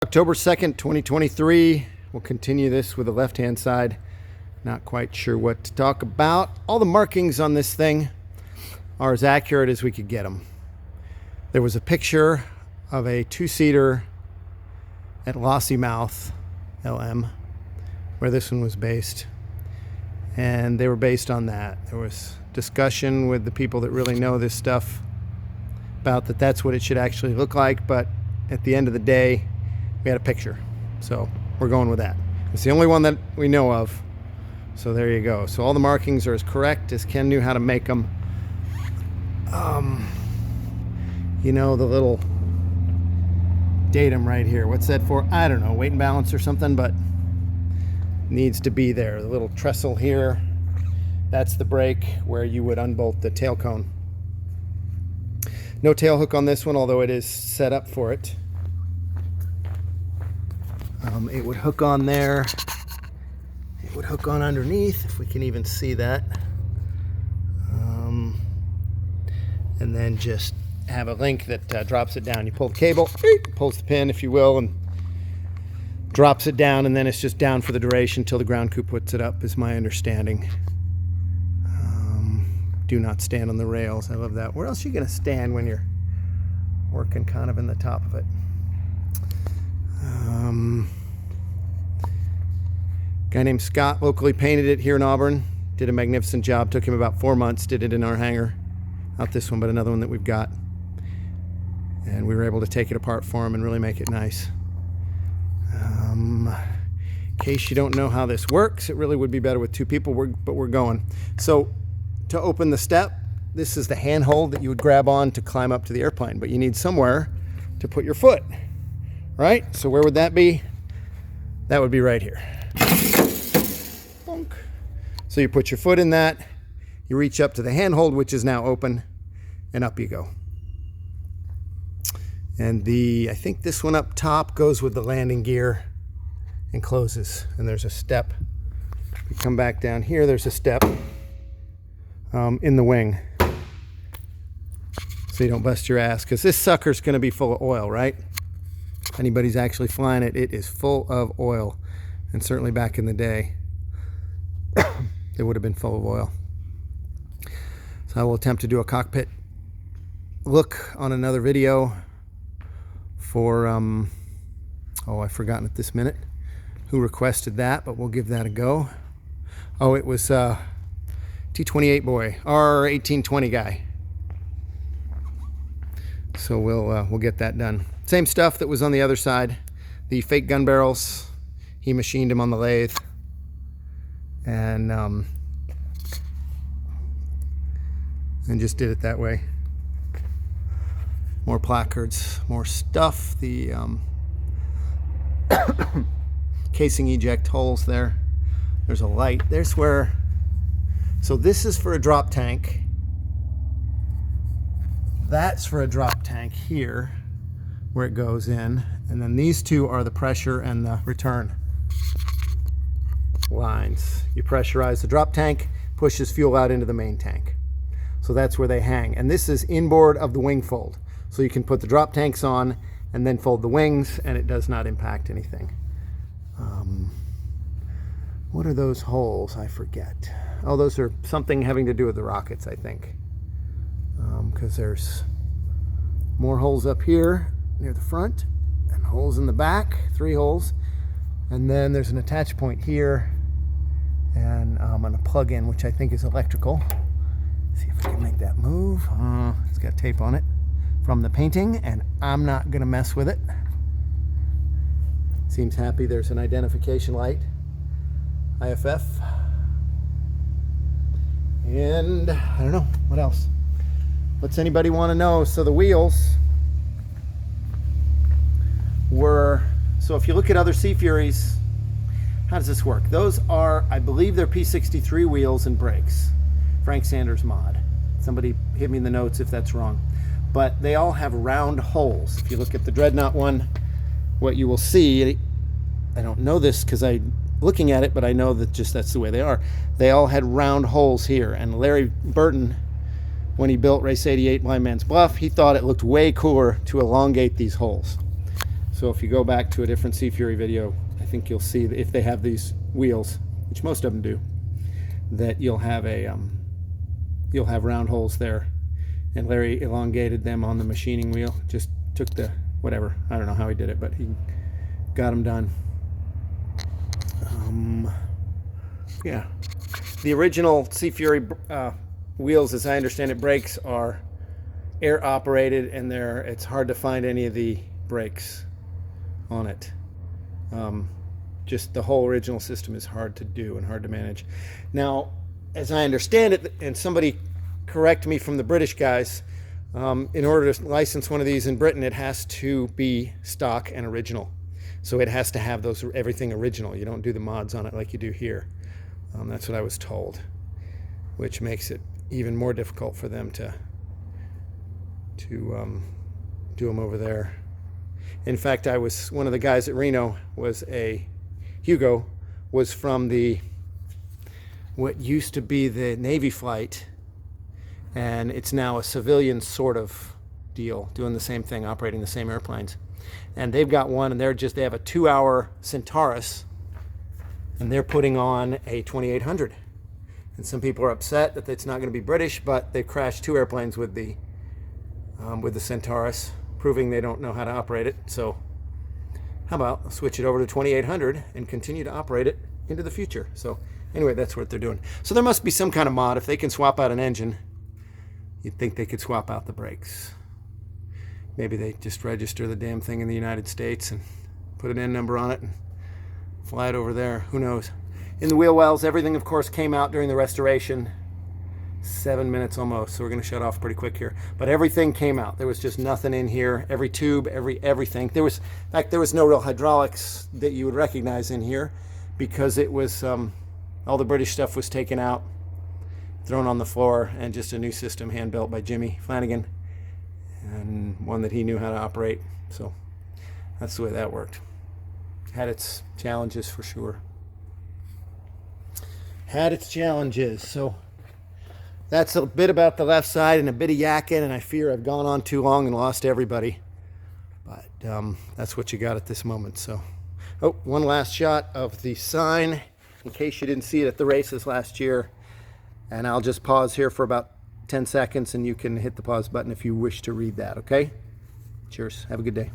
October 2nd, 2023. We'll continue this with the left-hand side. Not quite sure what to talk about. All the markings on this thing are as accurate as we could get them. There was a picture of a two-seater at Lossiemouth, LM, where this one was based. And they were based on that. There was discussion with the people that really know this stuff about that that's what it should actually look like, but at the end of the day, we had a picture, so we're going with that. It's the only one that we know of, so there you go. So all the markings are as correct as Ken knew how to make them. You know, the little datum right here, what's that for? I don't know, weight and balance or something, but needs to be there. The little trestle here, that's the brake where you would unbolt the tail cone. No tail hook on this one, although it is set up for it. It would hook on there. It would hook on underneath, if we can even see that. And then just have a link that drops it down. You pull the cable, pulls the pin, if you will, and drops it down, and then it's just down for the duration until the ground crew puts it up, is my understanding. Do not stand on the rails. I love that. Where else are you going to stand when you're working kind of in the top of it? Guy named Scott locally painted it here in Auburn. Did a magnificent job. Took him about 4 months. Did it in our hangar. Not this one, but another one that we've got. And we were able to take it apart for him and really make it nice. In case you don't know how this works, it really would be better with two people, but we're going. So to open the step, this is the handhold that you would grab on to climb up to the airplane, but you need somewhere to put your foot, right? So where would that be? That would be right here. Bonk. So you put your foot in that, you reach up to the handhold, which is now open, and up you go. And I think this one up top goes with the landing gear and closes, and there's a step. If you come back down here, there's a step in the wing, so you don't bust your ass, because this sucker's going to be full of oil, right? If anybody's actually flying it, it is full of oil, and certainly back in the day it would have been full of oil. So I will attempt to do a cockpit look on another video for I've forgotten at this minute who requested that, but we'll give that a go. Oh, it was T28 boy, R1820 guy. So we'll get that done. Same stuff that was on the other side. The fake gun barrels, he machined them on the lathe, and just did it that way. More placards, more stuff. The casing eject holes there. There's a light. There's where. So this is for a drop tank. That's for a drop tank here, where it goes in. And then these two are the pressure and the return lines. You pressurize the drop tank, pushes fuel out into the main tank. So that's where they hang. And this is inboard of the wing fold. So you can put the drop tanks on and then fold the wings, and it does not impact anything. What are those holes? I forget. Oh, those are something having to do with the rockets, I think. Because there's more holes up here near the front and holes in the back, 3 holes. And then there's an attach point here and a plug-in, which I think is electrical. See if I can make that move. It's got tape on it from the painting, and I'm not gonna mess with it. Seems happy. There's an identification light, IFF, and I don't know what else. What's anybody want to know? So the wheels were, so if you look at other Sea Furies, how does this work? Those are, I believe they're P63 wheels and brakes. Frank Sanders mod. Somebody hit me in the notes if that's wrong. But they all have round holes. If you look at the Dreadnought one, what you will see, I don't know this because I'm looking at it, but I know that just that's the way they are. They all had round holes here. And Larry Burton, when he built Race 88 Blind Man's Bluff, he thought it looked way cooler to elongate these holes. So if you go back to a different Sea Fury video, I think you'll see that if they have these wheels, which most of them do, that you'll have round holes there. And Larry elongated them on the machining wheel. Just took the whatever, I don't know how he did it, but he got them done. Yeah, the original Sea Fury wheels, as I understand it, brakes are air operated, and it's hard to find any of the brakes on it. Just the whole original system is hard to do and hard to manage. Now, as I understand it, and somebody correct me from the British guys, in order to license one of these in Britain, it has to be stock and original. So it has to have everything original. You don't do the mods on it like you do here. That's what I was told, which makes it even more difficult for them to do them over there. In fact, one of the guys at Reno Hugo was from what used to be the Navy flight, and it's now a civilian sort of deal, doing the same thing, operating the same airplanes. And they've got one, and they have a 2-hour Centaurus, and they're putting on a 2800. And some people are upset that it's not going to be British, but they've crashed 2 airplanes with the Centaurus, proving they don't know how to operate it. So how about switch it over to 2800 and continue to operate it into the future? So anyway, that's what they're doing. So there must be some kind of mod. If they can swap out an engine, you'd think they could swap out the brakes. Maybe they just register the damn thing in the United States and put an N number on it and fly it over there. Who knows? In the wheel wells, everything, of course, came out during the restoration. 7 minutes almost, so we're going to shut off pretty quick here. But everything came out. There was just nothing in here. Every tube, everything. In fact, there was no real hydraulics that you would recognize in here, because it was all the British stuff was taken out, thrown on the floor, and just a new system hand built by Jimmy Flanagan, and one that he knew how to operate. So that's the way that worked. Had its challenges for sure. Had its challenges. So that's a bit about the left side and a bit of yakking, and I fear I've gone on too long and lost everybody. But that's what you got at this moment. So, one last shot of the sign, in case you didn't see it at the races last year. And I'll just pause here for about 10 seconds, and you can hit the pause button if you wish to read that, okay? Cheers. Have a good day.